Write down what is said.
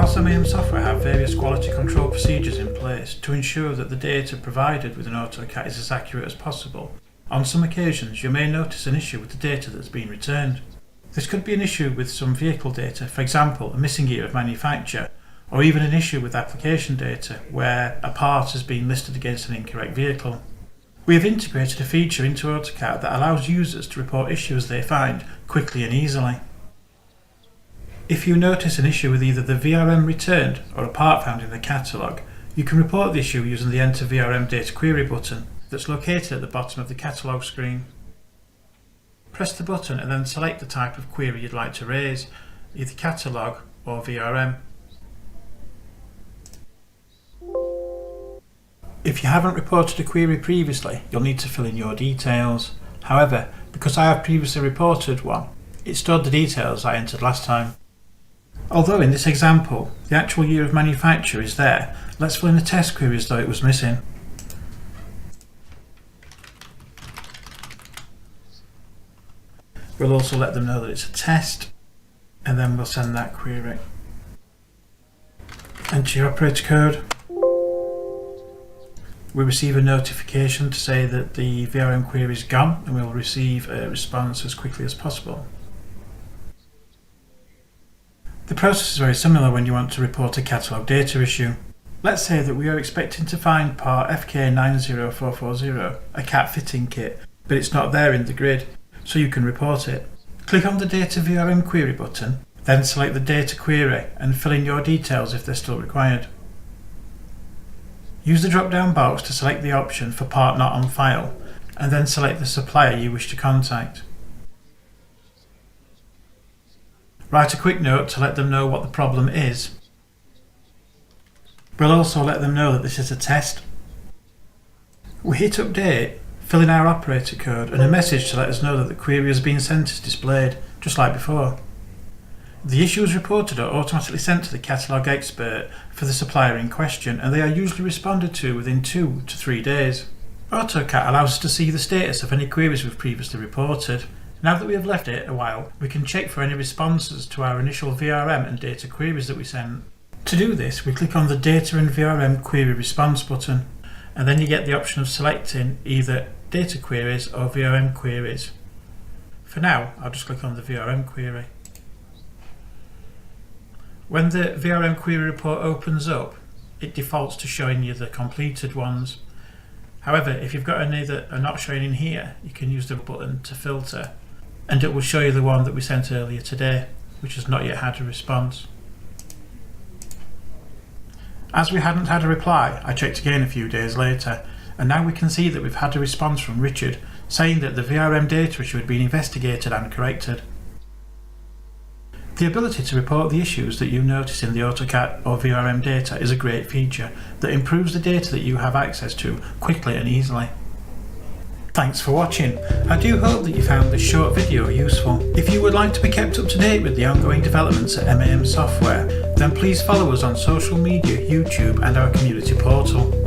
Whilst MAM Software have various quality control procedures in place to ensure that the data provided with an Autocat is as accurate as possible, on some occasions you may notice an issue with the data that's been returned. This could be an issue with some vehicle data, for example a missing year of manufacture, or even an issue with application data where a part has been listed against an incorrect vehicle. We have integrated a feature into Autocat that allows users to report issues they find quickly and easily. If you notice an issue with either the VRM returned or a part found in the catalogue, you can report the issue using the Enter VRM Data Query button that's located at the bottom of the catalogue screen. Press the button and then select the type of query you'd like to raise, either catalogue or VRM. If you haven't reported a query previously, you'll need to fill in your details. However, because I have previously reported one, it stored the details I entered last time. Although in this example, the actual year of manufacture is there, let's fill in a test query as though it was missing. We'll also let them know that it's a test, and then we'll send that query. Enter your operator code. We receive a notification to say that the VRM query is gone, and we'll receive a response as quickly as possible. The process is very similar when you want to report a catalogue data issue. Let's say that we are expecting to find part FK90440, a cat fitting kit, but it's not there in the grid, so you can report it. Click on the Data VRM query button, then select the data query and fill in your details if they're still required. Use the drop-down box to select the option for part not on file, and then select the supplier you wish to contact. Write a quick note to let them know what the problem is. We'll also let them know that this is a test. We hit update, fill in our operator code, and a message to let us know that the query has been sent is displayed, just like before. The issues reported are automatically sent to the catalogue expert for the supplier in question, and they are usually responded to within 2 to 3 days. Autocat allows us to see the status of any queries we've previously reported. Now that we have left it a while, we can check for any responses to our initial VRM and data queries that we sent. To do this, we click on the Data and VRM Query Response button, and then you get the option of selecting either data queries or VRM queries. For now, I'll just click on the VRM query. When the VRM query report opens up, it defaults to showing you the completed ones. However, if you've got any that are not showing in here, you can use the button to filter, and it will show you the one that we sent earlier today, which has not yet had a response. As we hadn't had a reply, I checked again a few days later, and now we can see that we've had a response from Richard saying that the VRM data issue had been investigated and corrected. The ability to report the issues that you notice in the Autocat or VRM data is a great feature that improves the data that you have access to quickly and easily. Thanks for watching. I do hope that you found this short video useful. If you would like to be kept up to date with the ongoing developments at MAM Software, then please follow us on social media, YouTube and our community portal.